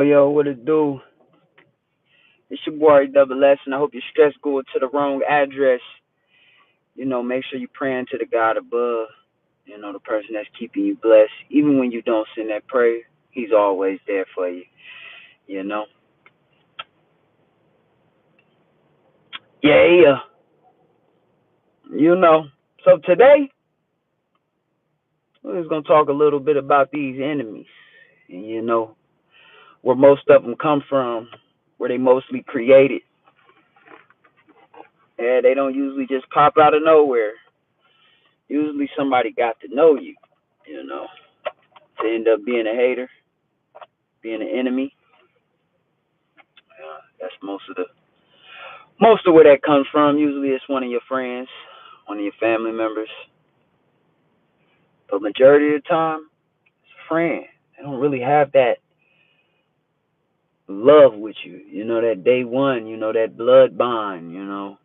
Yo, what it do? It's your boy Double S, and I hope your stress go to the wrong address. Make sure you praying to the God above. The person that's keeping you blessed. Even when you don't send that prayer, He's always there for you. You know. Yeah. You know. So today we're just gonna talk a little bit about these enemies, and where most of them come from, where they mostly created. Yeah, they don't usually just pop out of nowhere. Usually somebody got to know you. You know. To end up being a hater, being an enemy. That's most of where that comes from. Usually it's one of your friends, one of your family members. But majority of the time, it's a friend. They don't really have that love with you. That day one, that blood bond,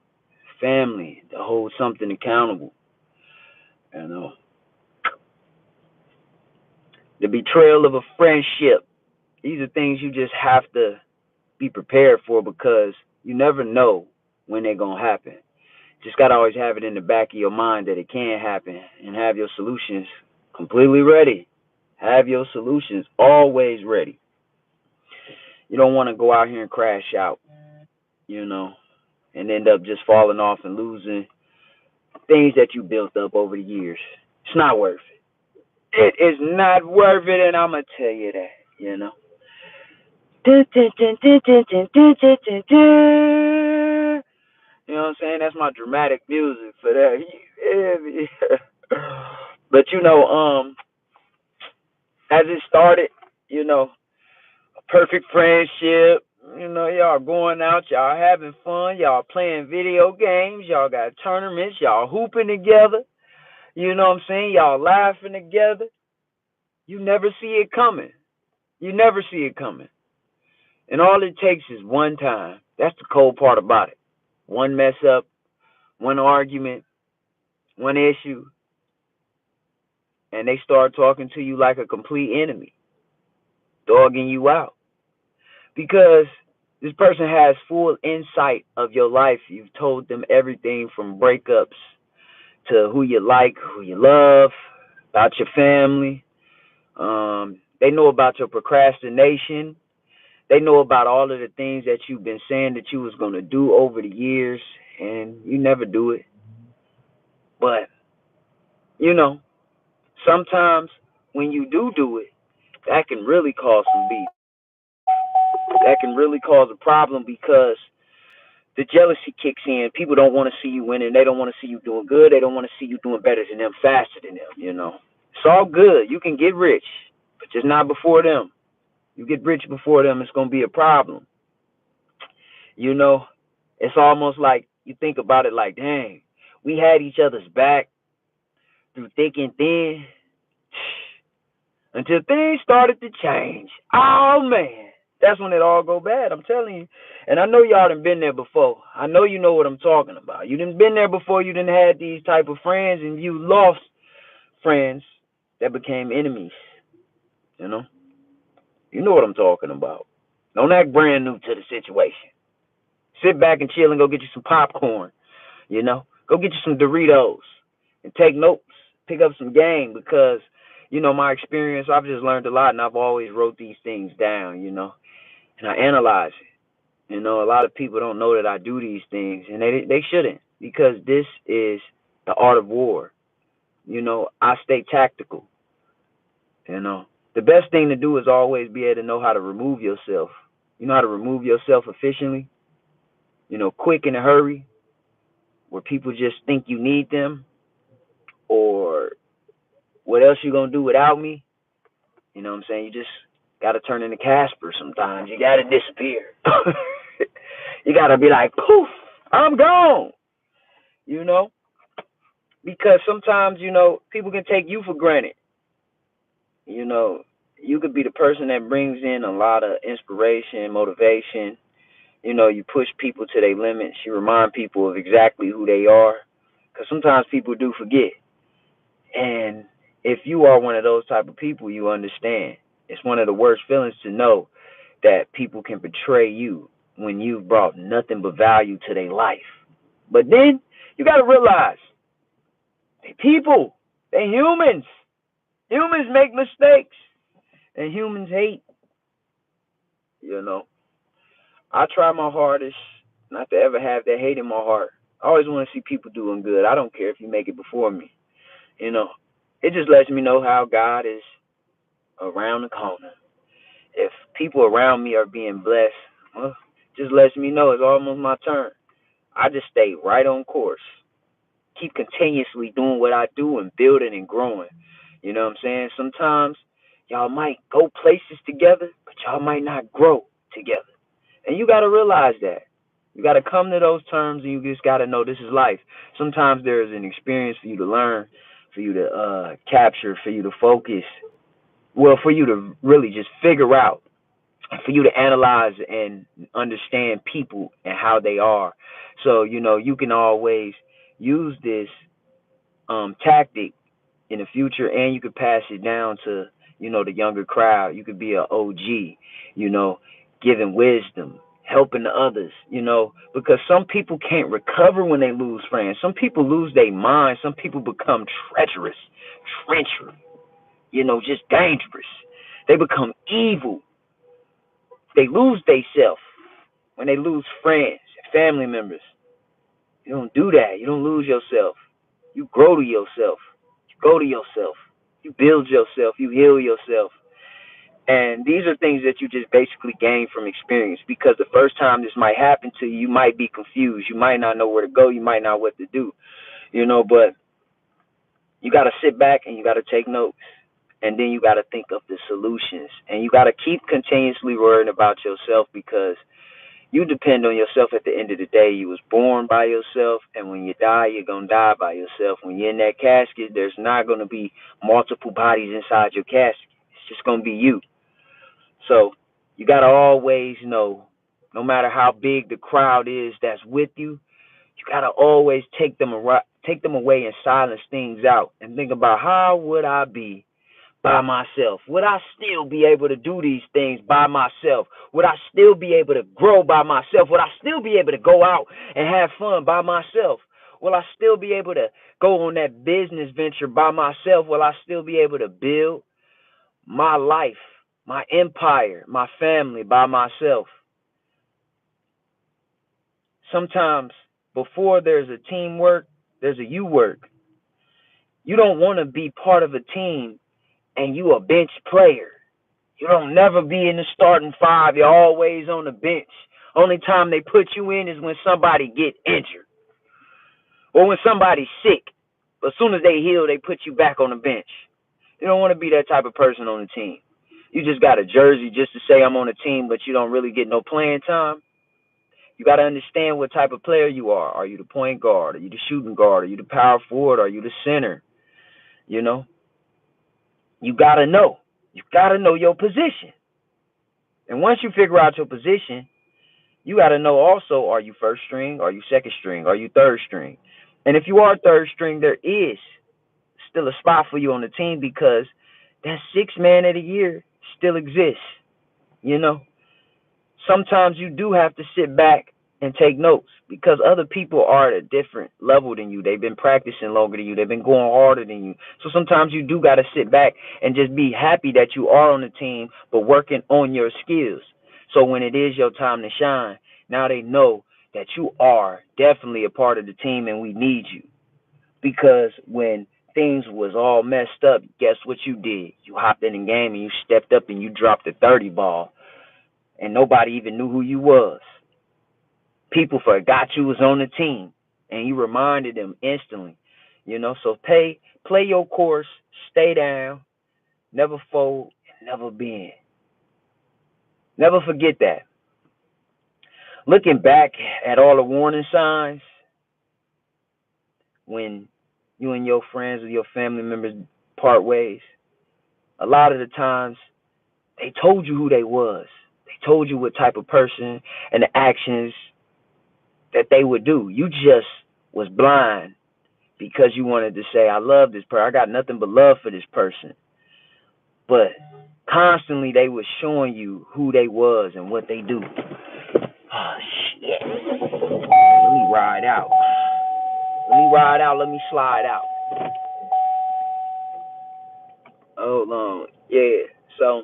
family, to hold something accountable. You know. The betrayal of a friendship. These are things you just have to be prepared for because you never know when they're going to happen. Just got to always have it in the back of your mind that it can happen and have your solutions completely ready. Have your solutions always ready. You don't want to go out here and crash out, and end up just falling off and losing things that you built up over the years. It's not worth it. It is not worth it, and I'm going to tell you that. You know what I'm saying? That's my dramatic music for that. But as it started, a perfect friendship. Y'all going out, y'all having fun, y'all playing video games, y'all got tournaments, y'all hooping together. You know what I'm saying? Y'all laughing together. You never see it coming. You never see it coming. And all it takes is one time. That's the cold part about it. One mess up, one argument, one issue, and they start talking to you like a complete enemy, dogging you out. Because this person has full insight of your life. You've told them everything from breakups to who you like, who you love, about your family. They know about your procrastination. They know about all of the things that you've been saying that you was going to do over the years, and you never do it. But, you know, sometimes when you do it, that can really cause some beef. That can really cause a problem because the jealousy kicks in. People don't want to see you winning. They don't want to see you doing good. They don't want to see you doing better than them, faster than them. It's all good. You can get rich, but just not before them. You get rich before them, it's going to be a problem. You know, it's almost like you think about it like, dang, we had each other's back through thick and thin until things started to change. Oh, man. That's when it all go bad, I'm telling you. And I know y'all done been there before. I know you know what I'm talking about. You done been there before. You done had these type of friends, and you lost friends that became enemies. You know? You know what I'm talking about. Don't act brand new to the situation. Sit back and chill and go get you some popcorn. Go get you some Doritos and take notes. Pick up some game because, my experience, I've just learned a lot, and I've always wrote these things down, and I analyze it. A lot of people don't know that I do these things, and they shouldn't, because this is the art of war. I stay tactical. The best thing to do is always be able to know how to remove yourself. You know how to remove yourself efficiently, quick in a hurry, where people just think you need them, or what else you gonna do without me? You know what I'm saying? You just gotta turn into Casper sometimes. You gotta disappear. You gotta be like, poof, I'm gone. You know? Because sometimes, people can take you for granted. You could be the person that brings in a lot of inspiration, motivation. You push people to their limits. You remind people of exactly who they are. Because sometimes people do forget. And if you are one of those type of people, you understand. It's one of the worst feelings to know that people can betray you when you've brought nothing but value to their life. But then you got to realize they people, they humans. Humans make mistakes and humans hate. You know, I try my hardest not to ever have that hate in my heart. I always want to see people doing good. I don't care if you make it before me. You know, it just lets me know how God is around the corner. If people around me are being blessed, well, just lets me know it's almost my turn. I just stay right on course. Keep continuously doing what I do and building and growing. You know what I'm saying? Sometimes y'all might go places together, but y'all might not grow together. And you got to realize that. You got to come to those terms and you just got to know this is life. Sometimes there is an experience for you to learn, for you to capture, for you to focus. Well, for you to really just figure out, for you to analyze and understand people and how they are. So, you can always use this tactic in the future, and you could pass it down to, the younger crowd. You could be an OG, giving wisdom, helping the others, because some people can't recover when they lose friends. Some people lose their mind. Some people become treacherous, treacherous, just dangerous. They become evil. They lose themselves when they lose friends, family members. You don't do that. You don't lose yourself. You grow to yourself. You go to yourself. You build yourself. You heal yourself. And these are things that you just basically gain from experience, because the first time this might happen to you, you might be confused. You might not know where to go. You might not know what to do, but you got to sit back and you got to take notes. And then you got to think of the solutions. And you got to keep continuously worrying about yourself, because you depend on yourself at the end of the day. You was born by yourself, and when you die, you're going to die by yourself. When you're in that casket, there's not going to be multiple bodies inside your casket. It's just going to be you. So you got to always know, no matter how big the crowd is that's with you, you got to always take them away and silence things out and think about, how would I be by myself? Would I still be able to do these things by myself? Would I still be able to grow by myself? Would I still be able to go out and have fun by myself? Will I still be able to go on that business venture by myself? Will I still be able to build my life, my empire, my family by myself? Sometimes before there's a teamwork, there's a you work. You don't want to be part of a team and you a bench player. You don't never be in the starting five. You're always on the bench. Only time they put you in is when somebody get injured or when somebody's sick. But as soon as they heal, they put you back on the bench. You don't want to be that type of person on the team. You just got a jersey just to say I'm on a team, but you don't really get no playing time. You got to understand what type of player you are. Are you the point guard? Are you the shooting guard? Are you the power forward? Are you the center? You got to know. You got to know your position. And once you figure out your position, you got to know also, are you first string? Are you second string? Are you third string? And if you are third string, there is still a spot for you on the team, because that sixth man of the year still exists. Sometimes you do have to sit back and take notes, because other people are at a different level than you. They've been practicing longer than you. They've been going harder than you. So sometimes you do got to sit back and just be happy that you are on the team, but working on your skills. So when it is your time to shine, now they know that you are definitely a part of the team and we need you. Because when things was all messed up, guess what you did? You hopped in the game and you stepped up and you dropped the 30 ball, and nobody even knew who you was. People forgot you was on the team, and you reminded them instantly. So play your course, stay down, never fold, and never bend. Never forget that. Looking back at all the warning signs when you and your friends or your family members part ways, a lot of the times they told you who they was. They told you what type of person and the actions that they would do. You just was blind because you wanted to say, I love this person. I got nothing but love for this person. But constantly they was showing you who they was and what they do. Oh shit. Let me ride out. Let me slide out. Hold on. Yeah. So,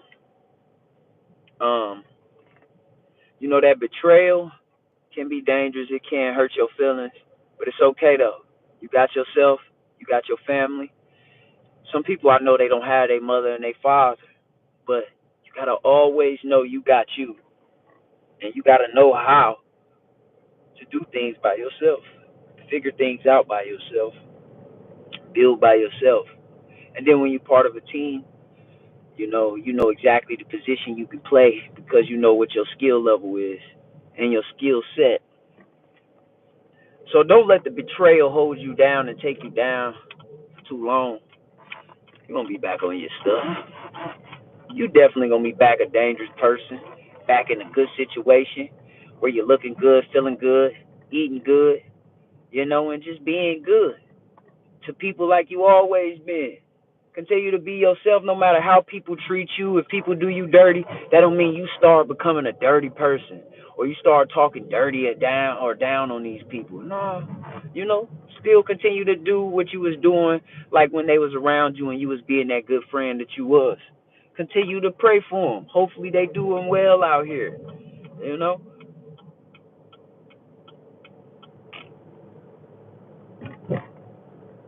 that betrayal can be dangerous. It can hurt your feelings, but it's okay though. You got yourself. You got your family. Some people I know they don't have their mother and their father, but you gotta always know you got you, and you gotta know how to do things by yourself, figure things out by yourself, build by yourself, and then when you're part of a team, you know exactly the position you can play because you know what your skill level is and your skill set. So don't let the betrayal hold you down and take you down for too long. You're gonna be back on your stuff. You definitely gonna be back a dangerous person, back in a good situation where you're looking good, feeling good, eating good, and just being good to people like you always been. Continue to be yourself no matter how people treat you. If people do you dirty, that don't mean you start becoming a dirty person or you start talking dirty or down on these people. No, still continue to do what you was doing like when they was around you and you was being that good friend that you was. Continue to pray for them. Hopefully they doing well out here, you know?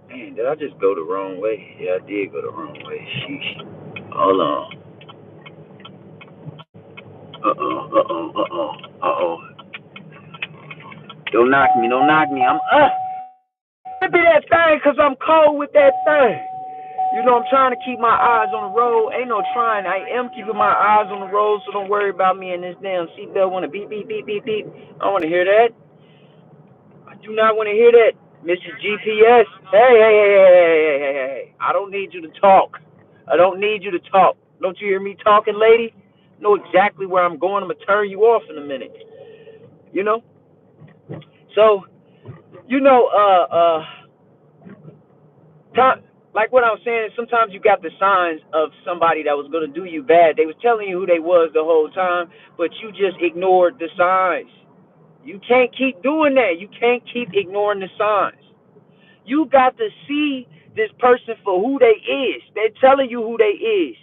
Man, did I just go the wrong way? Yeah, I did go the wrong way. Sheesh. Hold on. Uh-oh. Don't knock me. I'm be that thing because I'm cold with that thing. I'm trying to keep my eyes on the road. Ain't no trying. I am keeping my eyes on the road, so don't worry about me and this damn seatbelt want to beep, beep, beep, beep, beep. I don't want to hear that. I do not want to hear that. Mrs. GPS. Hey. I don't need you to talk. Don't you hear me talking, lady? Know exactly where I'm going. I'm going to turn you off in a minute. You know? So, you know, like what I was saying, sometimes you got the signs of somebody that was going to do you bad. They was telling you who they was the whole time, but you just ignored the signs. You can't keep doing that. You can't keep ignoring the signs. You got to see this person for who they is. They're telling you who they is.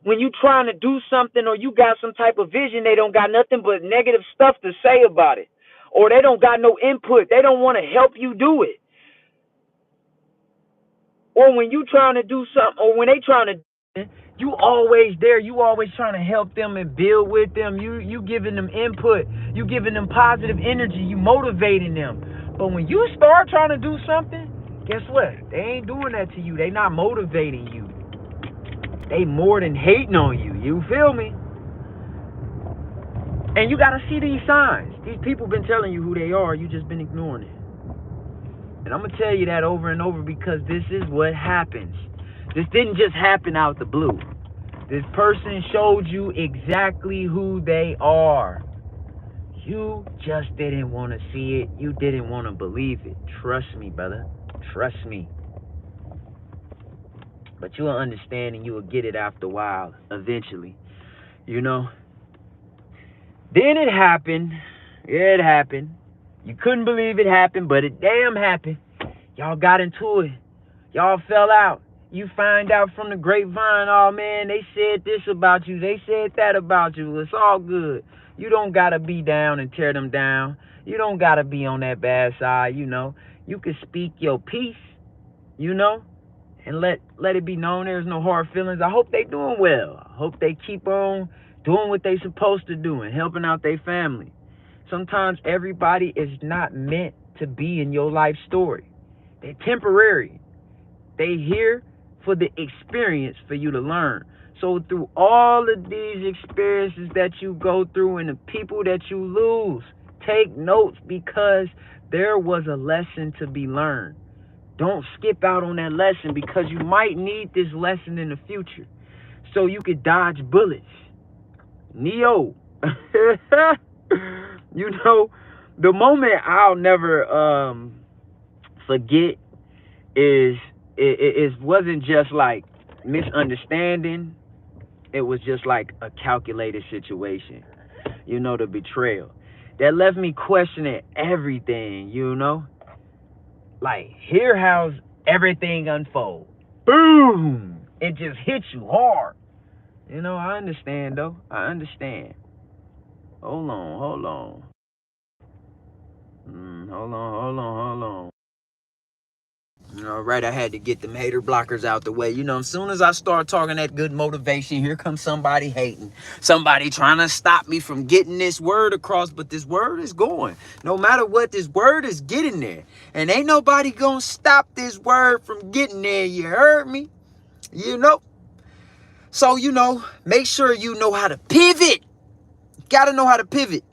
When you trying to do something or you got some type of vision, they don't got nothing but negative stuff to say about it. Or they don't got no input. They don't want to help you do it. Or when you trying to do something, or when they trying to, you always there. You always trying to help them and build with them. You giving them input. You giving them positive energy. You motivating them. But when you start trying to do something, guess what? They ain't doing that to you. They not motivating you. They more than hating on you. You feel me? And you got to see these signs. These people been telling you who they are. You just been ignoring it. And I'm going to tell you that over and over because this is what happens. This didn't just happen out the blue. This person showed you exactly who they are. You just didn't want to see it. You didn't want to believe it. Trust me, brother. Trust me. But you'll understand and you will get it after a while, eventually. Then it happened. Yeah, it happened. You couldn't believe it happened, but it damn happened. Y'all got into it. Y'all fell out. You find out from the grapevine, oh man, they said this about you. They said that about you. It's all good. You don't got to be down and tear them down. You don't got to be on that bad side, You can speak your piece, and let it be known there's no hard feelings. I hope they doing well. I hope they keep on doing what they supposed to do and helping out their family. Sometimes everybody is not meant to be in your life story. They're temporary. They here for the experience for you to learn. So through all of these experiences that you go through and the people that you lose, take notes because there was a lesson to be learned. Don't skip out on that lesson because you might need this lesson in the future so you could dodge bullets. Neo. The moment I'll never forget is it wasn't just like misunderstanding It was just like a calculated situation, the betrayal. That left me questioning everything, Like, here how's everything unfold. Boom! It just hits you hard. I understand, though. I understand. Hold on. Hold on. All right, I had to get them hater blockers out the way. As soon as I start talking that good motivation, here comes somebody hating. Somebody trying to stop me from getting this word across, but this word is going. No matter what, this word is getting there. And ain't nobody gonna stop this word from getting there, you heard me? So, make sure you know how to pivot. You gotta know how to pivot.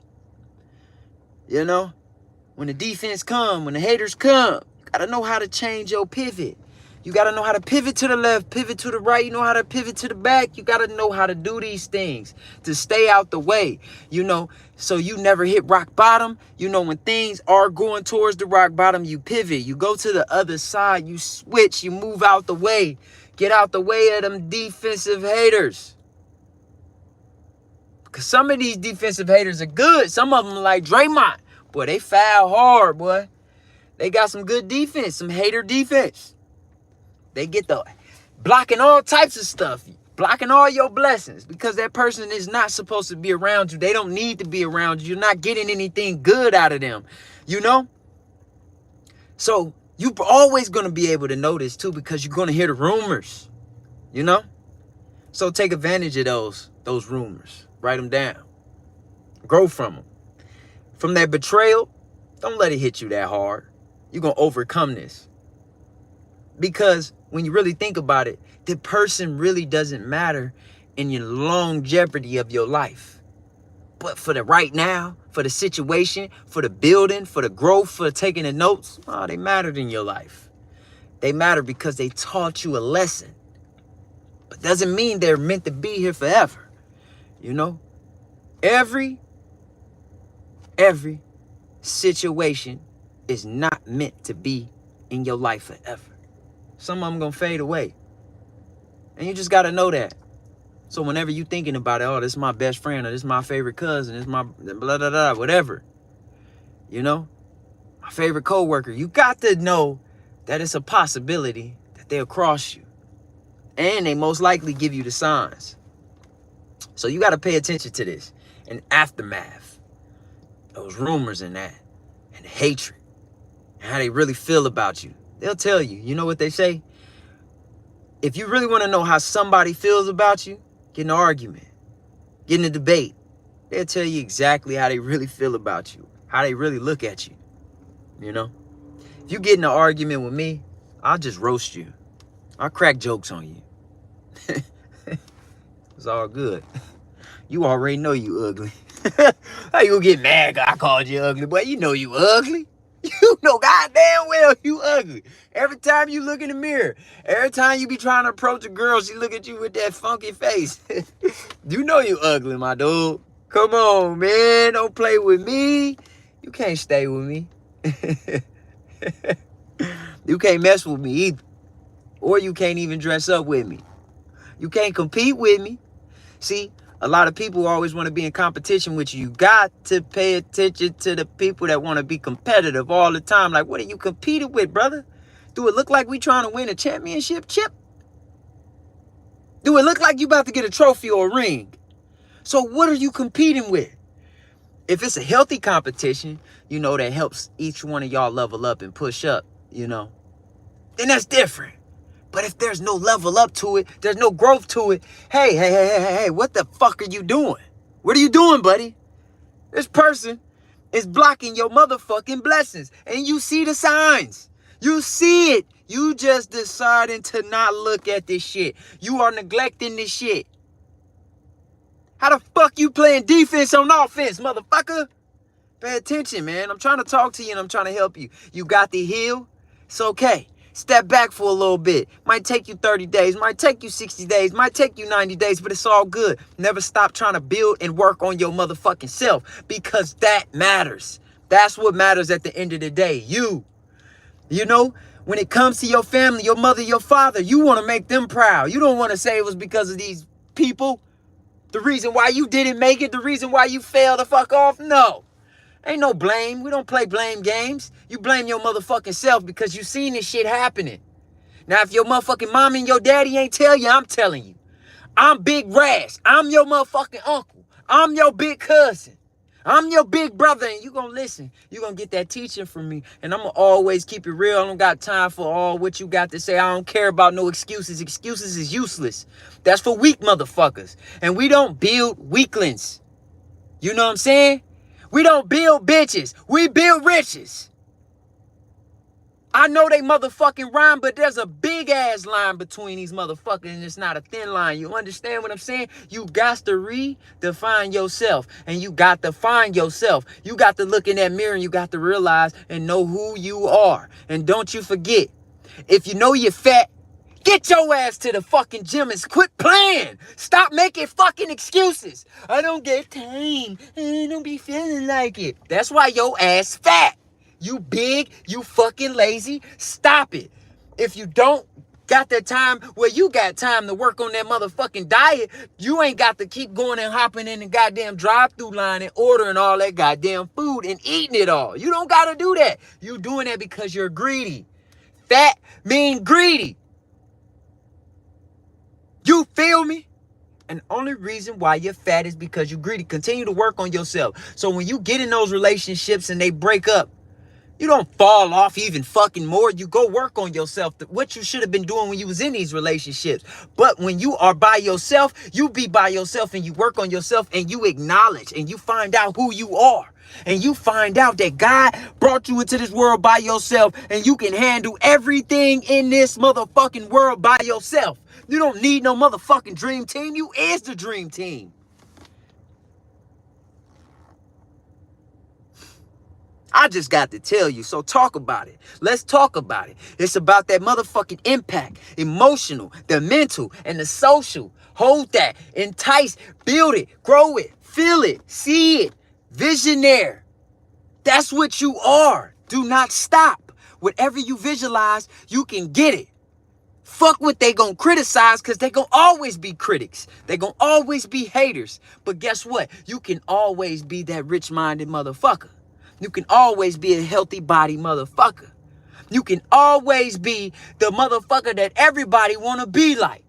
When the defense come, when the haters come, you gotta know how to change your pivot. You gotta know how to pivot to the left, pivot to the right. You know how to pivot to the back. You gotta know how to do these things to stay out the way, so you never hit rock bottom. When things are going towards the rock bottom, you pivot. You go to the other side, you switch, you move out the way. Get out the way of them defensive haters. Because some of these defensive haters are good. Some of them are like Draymond. Boy, they foul hard, boy. They got some good defense, some hater defense. They get the blocking all types of stuff, blocking all your blessings because that person is not supposed to be around you. They don't need to be around you. You're not getting anything good out of them, So you're always going to be able to know this too because you're going to hear the rumors, So take advantage of those rumors. Write them down. Grow from them. From that betrayal, don't let it hit you that hard. You're going to overcome this. Because when you really think about it, the person really doesn't matter in your longevity of your life. But for the right now, for the situation, for the building, for the growth, for taking the notes, they mattered in your life. They matter because they taught you a lesson. But doesn't mean they're meant to be here forever. Every situation is not meant to be in your life forever. Some of them gonna fade away. And you just gotta know that. So whenever you thinking about it, this is my best friend, or this is my favorite cousin, this is my blah, blah, blah, whatever. My favorite coworker, you got to know that it's a possibility that they'll cross you. And they most likely give you the signs. So you gotta pay attention to this. And aftermath. Those rumors and that. And the hatred. And how they really feel about you. They'll tell you. You know what they say? If you really want to know how somebody feels about you, get in an argument. Get in a debate. They'll tell you exactly how they really feel about you. How they really look at you. If you get in an argument with me, I'll just roast you. I'll crack jokes on you. It's all good. You already know you ugly. How you gonna get mad 'cause I called you ugly? Boy, you know you ugly. You know goddamn well you ugly. Every time you look in the mirror, every time you be trying to approach a girl, she look at you with that funky face. You know you ugly, my dude. Come on, man. Don't play with me. You can't stay with me. You can't mess with me either. Or you can't even dress up with me. You can't compete with me. See, a lot of people always want to be in competition with you. You got to pay attention to the people that want to be competitive all the time. Like, what are you competing with, brother? Do it look like we trying to win a championship chip? Do it look like you about to get a trophy or a ring? So what are you competing with? If it's a healthy competition, that helps each one of y'all level up and push up, then that's different. But if there's no level up to it, there's no growth to it. Hey, what the fuck are you doing? What are you doing, buddy? This person is blocking your motherfucking blessings. And you see the signs. You see it. You just deciding to not look at this shit. You are neglecting this shit. How the fuck you playing defense on offense, motherfucker? Pay attention, man. I'm trying to talk to you and I'm trying to help you. You got the heal. It's okay. Step back for a little bit. Might take you 30 days, might take you 60 days, might take you 90 days, but it's all good. Never stop trying to build and work on your motherfucking self because that matters. That's what matters at the end of the day. When it comes to your family, your mother, your father, you want to make them proud. You don't want to say it was because of these people. The reason why you didn't make it, the reason why you failed the fuck off, no. Ain't no blame. We don't play blame games. You blame your motherfucking self because you seen this shit happening. Now, if your motherfucking mom and your daddy ain't tell you, I'm telling you. I'm Big Rash. I'm your motherfucking uncle. I'm your big cousin. I'm your big brother, and you gonna listen. You gonna get that teaching from me, and I'm gonna always keep it real. I don't got time for all what you got to say. I don't care about no excuses. Excuses is useless. That's for weak motherfuckers, and we don't build weaklings. You know what I'm saying? We don't build bitches. We build riches. I know they motherfucking rhyme, but there's a big ass line between these motherfuckers, and it's not a thin line. You understand what I'm saying? You got to redefine yourself, and you got to find yourself. You got to look in that mirror, and you got to realize and know who you are. And don't you forget, if you know you're fat, get your ass to the fucking gym and quit playing. Stop making fucking excuses. I don't get time. I don't be feeling like it. That's why your ass fat. You big, you fucking lazy. Stop it. If you don't got that time where you got time to work on that motherfucking diet, you ain't got to keep going and hopping in the goddamn drive-through line and ordering all that goddamn food and eating it all. You don't got to do that. You doing that because you're greedy. Fat mean greedy. You feel me? And the only reason why you're fat is because you're greedy. Continue to work on yourself. So when you get in those relationships and they break up, you don't fall off even fucking more. You go work on yourself. What you should have been doing when you was in these relationships. But when you are by yourself, you be by yourself and you work on yourself and you acknowledge and you find out who you are. And you find out that God brought you into this world by yourself and you can handle everything in this motherfucking world by yourself. You don't need no motherfucking dream team. You is the dream team. I just got to tell you, so talk about it. Let's talk about it. It's about that motherfucking impact, emotional, the mental, and the social. Hold that, entice, build it, grow it, feel it, see it, visionaire. That's what you are. Do not stop. Whatever you visualize, you can get it. Fuck what they gonna criticize, because they gonna always be critics. They gonna always be haters. But guess what? You can always be that rich-minded motherfucker. You can always be a healthy body motherfucker. You can always be the motherfucker that everybody want to be like.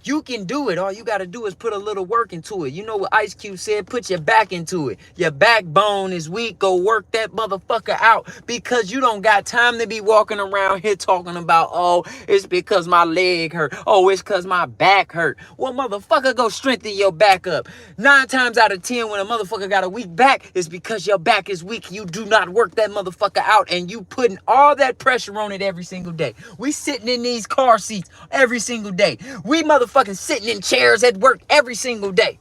You can do it. All you got to do is put a little work into it. You know what Ice Cube said? Put your back into it. Your backbone is weak. Go work that motherfucker out, because you don't got time to be walking around here talking about, oh, it's because my leg hurt. Oh, it's because my back hurt. Well, motherfucker, go strengthen your back up. 9 times out of 10, when a motherfucker got a weak back, it's because your back is weak. You do not work that motherfucker out, and you putting all that pressure on it every single day. We sitting in these car seats every single day. We motherfucking sitting in chairs at work every single day.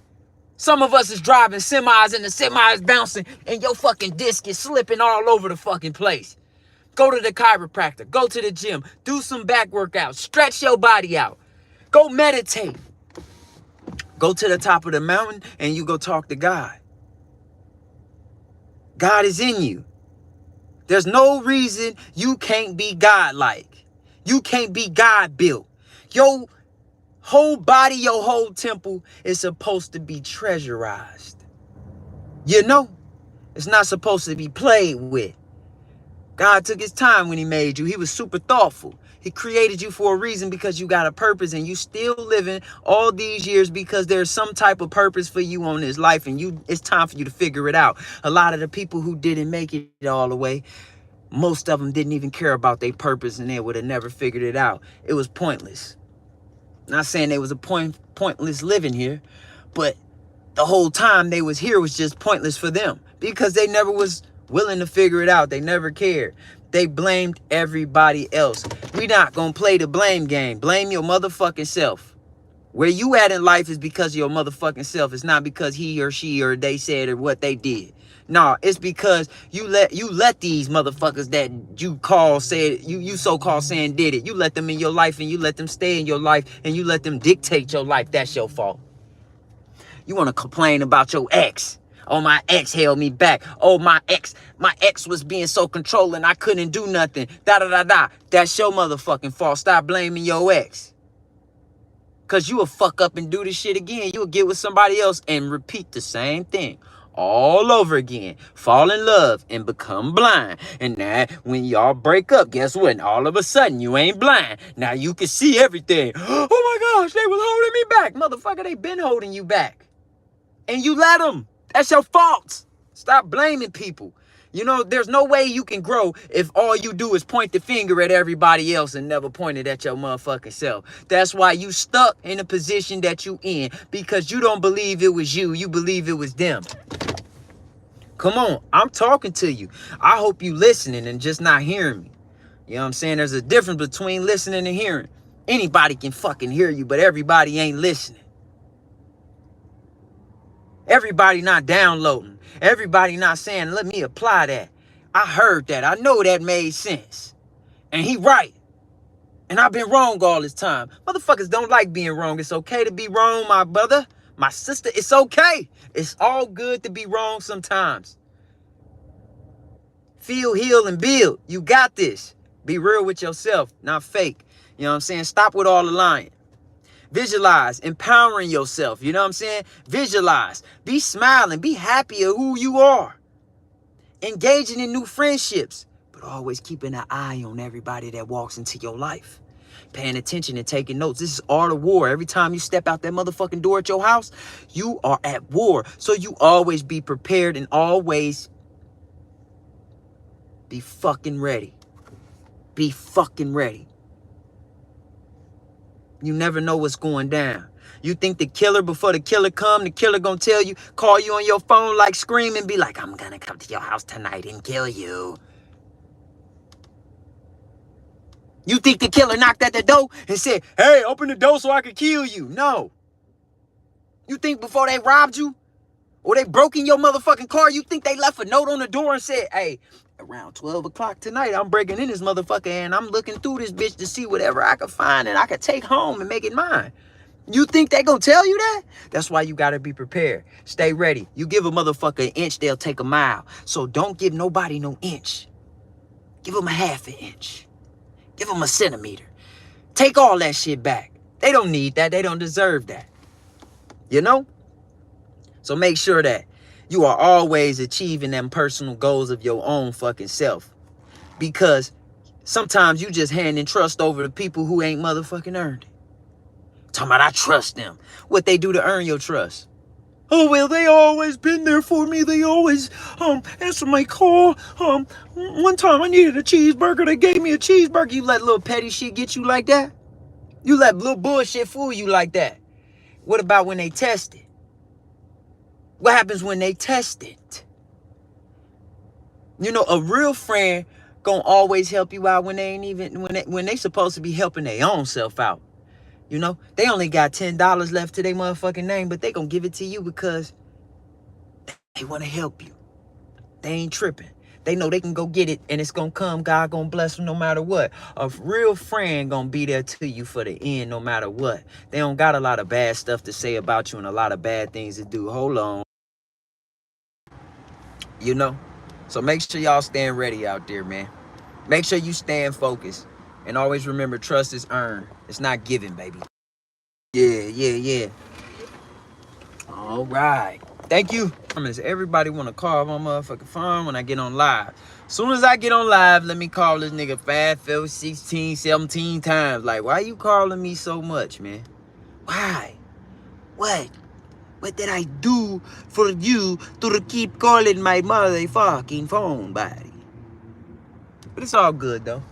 Some of us is driving semis and the semis bouncing and your fucking disc is slipping all over the fucking place. Go to the chiropractor. Go to the gym. Do some back workouts. Stretch your body out. Go meditate. Go to the top of the mountain and you go talk to God. God is in you. There's no reason you can't be God-like. You can't be God-built. Your whole body, your whole temple is supposed to be treasurized. You know, it's not supposed to be played with. God took his time when he made you. He was super thoughtful. He created you for a reason, because you got a purpose, and you still living all these years because there's some type of purpose for you on this life, and it's time for you to figure it out. A lot of the people who didn't make it all the way, most of them didn't even care about their purpose, and they would have never figured it out. It was pointless. Not saying they was a pointless living here, but the whole time they was here was just pointless for them, because they never was willing to figure it out. They never cared. They blamed everybody else. We not gonna play the blame game. Blame your motherfucking self. Where you at in life is because of your motherfucking self. It's not because he or she or they said or what they did. No, it's because you let these motherfuckers that you call said you so-called saying did it. You let them in your life, and you let them stay in your life, and you let them dictate your life. That's your fault. You want to complain about your ex. Oh, my ex held me back. Oh, my ex was being so controlling, I couldn't do nothing. Da da da da. That's your motherfucking fault. Stop blaming your ex. Because you will fuck up and do this shit again. You will get with somebody else and repeat the same thing all over again. Fall in love and become blind. And now when y'all break up, guess what? All of a sudden you ain't blind. Now you can see everything. Oh my gosh, they was holding me back. Motherfucker, they been holding you back. And you let them. That's your fault. Stop blaming people. You know, there's no way you can grow if all you do is point the finger at everybody else and never point it at your motherfucking self. That's why you stuck in the position that you in, because you don't believe it was you. You believe it was them. Come on, I'm talking to you. I hope you listening and just not hearing me. You know what I'm saying? There's a difference between listening and hearing. Anybody can fucking hear you, but everybody ain't listening. Everybody not downloading. Everybody not saying, let me apply that. I heard that. I know that made sense. And he right. And I've been wrong all this time. Motherfuckers don't like being wrong. It's okay to be wrong, my brother. My sister, it's okay. It's all good to be wrong sometimes. Feel, heal, and build. You got this. Be real with yourself, not fake. You know what I'm saying? Stop with all the lying. Visualize, empowering yourself. You know what I'm saying? Visualize. Be smiling. Be happy of who you are. Engaging in new friendships. But always keeping an eye on everybody that walks into your life. Paying attention and taking notes. This is art of war. Every time you step out that motherfucking door at your house, you are at war. So you always be prepared and always be fucking ready. Be fucking ready. You never know what's going down. You think the killer, before the killer come, the killer gonna tell you, call you on your phone like screaming, be like, I'm gonna come to your house tonight and kill you. You think the killer knocked at the door and said, hey, open the door so I can kill you? No. You think before they robbed you or they broke in your motherfucking car, you think they left a note on the door and said, hey, around 12 o'clock tonight, I'm breaking in this motherfucker and I'm looking through this bitch to see whatever I can find and I can take home and make it mine. You think they gonna tell you that? That's why you gotta be prepared. Stay ready. You give a motherfucker an inch, they'll take a mile. So don't give nobody no inch. Give them a half an inch. Give them a centimeter. Take all that shit back. They don't need that. They don't deserve that. You know? So make sure that you are always achieving them personal goals of your own fucking self. Because sometimes you just handing trust over to people who ain't motherfucking earned it. Talking about I trust them. What they do to earn your trust? Oh, well, they always been there for me. They always answer my call. One time I needed a cheeseburger. They gave me a cheeseburger. You let little petty shit get you like that? You let little bullshit fool you like that? What about when they test it? What happens when they test it? You know, a real friend gonna always help you out when they ain't even when they supposed to be helping their own self out. You know, they only got $10 left to their motherfucking name, but they gonna give it to you because they want to help you. They ain't tripping. They know they can go get it and it's gonna come. God gonna bless them no matter what. A real friend gonna be there to you for the end no matter what. They don't got a lot of bad stuff to say about you and a lot of bad things to do. Hold on. You know? So make sure y'all stand ready out there, man. Make sure you stand focused. And always remember, trust is earned. It's not given, baby. Yeah. All right. Thank you. Everybody want to call my motherfucking phone when I get on live. Soon as I get on live, let me call this nigga 5, 4, 16, 17 times. Like, why you calling me so much, man? Why? What? What did I do for you to keep calling my motherfucking phone, buddy? But it's all good, though.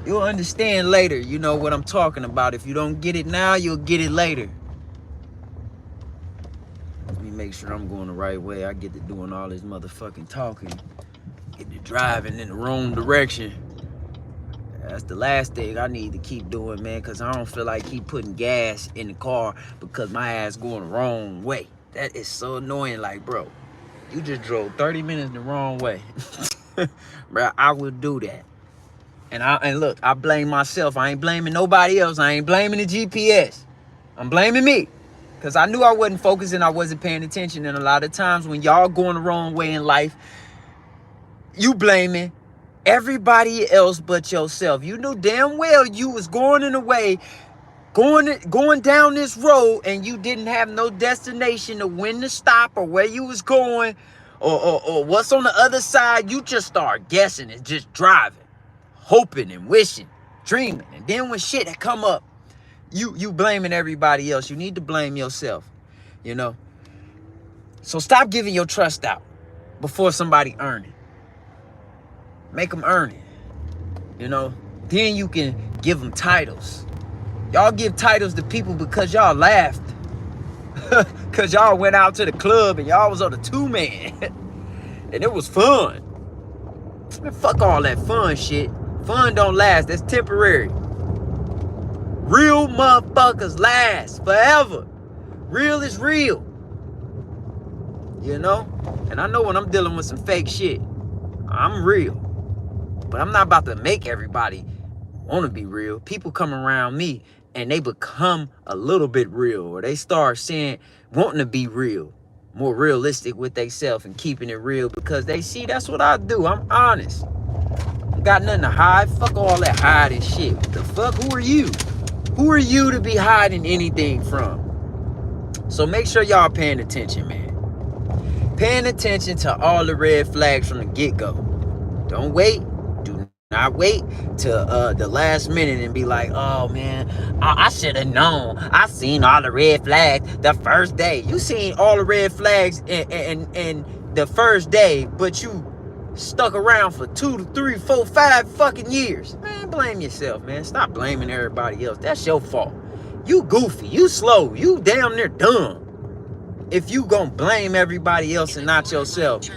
You'll understand later, you know what I'm talking about. If you don't get it now, you'll get it later. Let me make sure I'm going the right way. I get to doing all this motherfucking talking. Get to driving in the wrong direction. That's the last thing I need to keep doing, man, because I don't feel like keep putting gas in the car because my ass going the wrong way. That is so annoying. Like, bro, you just drove 30 minutes the wrong way. Bro, I would do that. And look, I blame myself. I ain't blaming nobody else. I ain't blaming the GPS. I'm blaming me. Because I knew I wasn't focusing. I wasn't paying attention. And a lot of times when y'all going the wrong way in life, you blaming everybody else but yourself. You knew damn well you was going in a way going down this road and you didn't have no destination to when to stop or where you was going or what's on the other side, you just start guessing and just driving, hoping and wishing, dreaming. And then when shit come up, you blaming everybody else. You need to blame yourself, you know. So stop giving your trust out before somebody earn it. Make them earn it, you know. Then you can give them titles. Y'all give titles to people because y'all laughed. Because y'all went out to the club and y'all was on a 2-man. And it was fun. Man, fuck all that fun shit. Fun don't last. That's temporary. Real motherfuckers last forever. Real is real. You know? And I know when I'm dealing with some fake shit, I'm real. But I'm not about to make everybody want to be real. People come around me and they become a little bit real, or they start wanting to be real, more realistic with themselves and keeping it real because they see that's what I do. I'm honest. I got nothing to hide. Fuck all that hiding shit. What the fuck? Who are you? Who are you to be hiding anything from? So make sure y'all paying attention, man. Paying attention to all the red flags from the get-go. Don't wait. Do not wait till the last minute and be like, oh man, I should have known. I seen all the red flags the first day. You seen all the red flags in the first day, but you stuck around for 2 to 3, 4, 5 fucking years. Man, blame yourself, man. Stop blaming everybody else. That's your fault. You goofy, you slow, you damn near dumb. If you gonna blame everybody else and not yourself.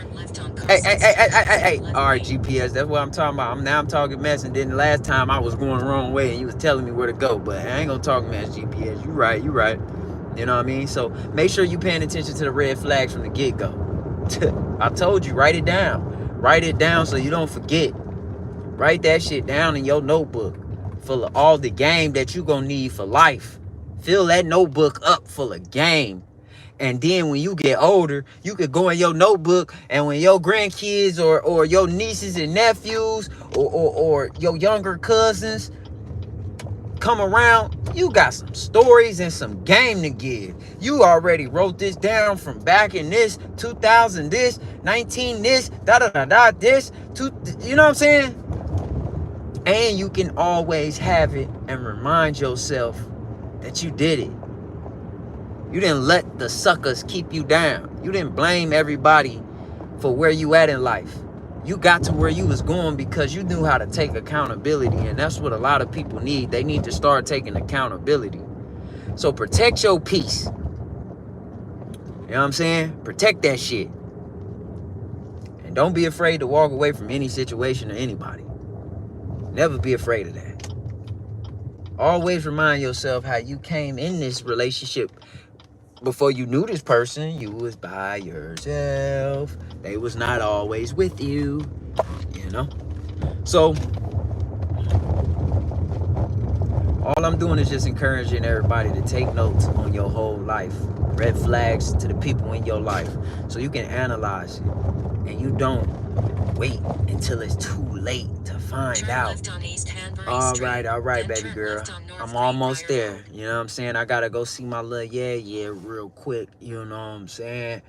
Hey. All right, GPS, that's what I'm talking about. Now I'm talking mess, and then the last time I was going the wrong way and you was telling me where to go, but I ain't gonna talk mess, GPS. You right. You know what I mean? So make sure you paying attention to the red flags from the get-go. I told you, write it down. Write it down so you don't forget. Write that shit down in your notebook full of all the game that you gonna need for life. Fill that notebook up full of game. And then when you get older, you could go in your notebook, and when your grandkids or your nieces and nephews or your younger cousins come around, you got some stories and some game to give. You already wrote this down from back in this, 2000 this, 19 this, this, you know what I'm saying? And you can always have it and remind yourself that you did it. You didn't let the suckers keep you down. You didn't blame everybody for where you at in life. You got to where you was going because you knew how to take accountability. And that's what a lot of people need. They need to start taking accountability. So protect your peace. You know what I'm saying? Protect that shit. And don't be afraid to walk away from any situation or anybody. Never be afraid of that. Always remind yourself how you came in this relationship. Before you knew this person, you was by yourself. They was not always with you, you know? So, all I'm doing is just encouraging everybody to take notes on your whole life. Red flags to the people in your life. So you can analyze it. And you don't wait until it's too late to find out. All right, baby girl. I'm almost there. You know what I'm saying? I gotta go see my little yeah real quick. You know what I'm saying?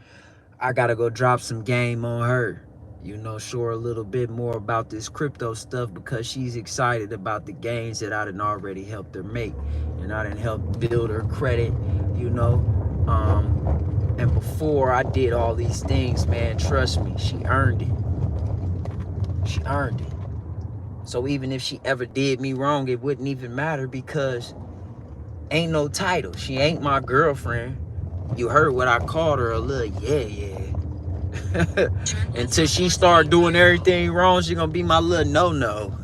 I gotta go drop some game on her. You know, show her a little bit more about this crypto stuff because she's excited about the gains that I done already helped her make. And I done helped build her credit, you know. And before I did all these things, man, trust me, she earned it. She earned it. So even if she ever did me wrong, it wouldn't even matter because ain't no title. She ain't my girlfriend. You heard what I called her, a little yeah. Until she start doing everything wrong, she gonna be my little no.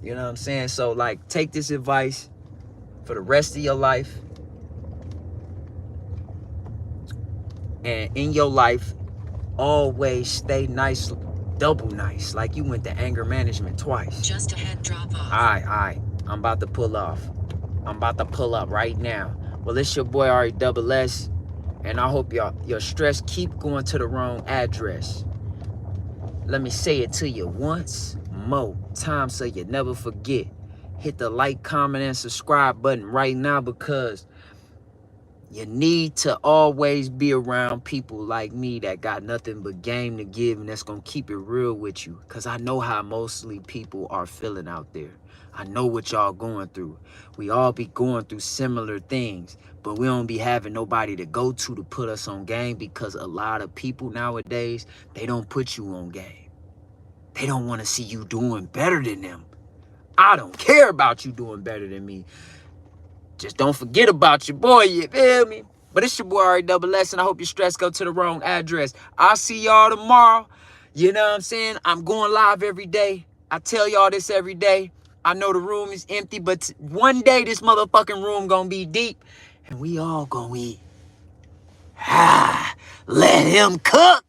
You know what I'm saying? So like, take this advice for the rest of your life. And in your life, always stay nice, double nice, like you went to anger management twice. Just ahead, drop off. All right. I'm about to pull off. I'm about to pull up right now. Well, it's your boy RESS, and I hope your stress keep going to the wrong address. Let me say it to you once more time so you never forget. hit the like, comment, and subscribe button right now, because you need to always be around people like me that got nothing but game to give and that's going to keep it real with you. Because I know how mostly people are feeling out there. I know what y'all going through. We all be going through similar things, but we don't be having nobody to go to put us on game, because a lot of people nowadays, they don't put you on game. They don't want to see you doing better than them. I don't care about you doing better than me. Just don't forget about your boy, you feel me? But it's your boy, R-double-S, and I hope your stress go to the wrong address. I'll see y'all tomorrow. You know what I'm saying? I'm going live every day. I tell y'all this every day. I know the room is empty, but one day this motherfucking room gonna be deep, and we all gonna eat. Let him cook.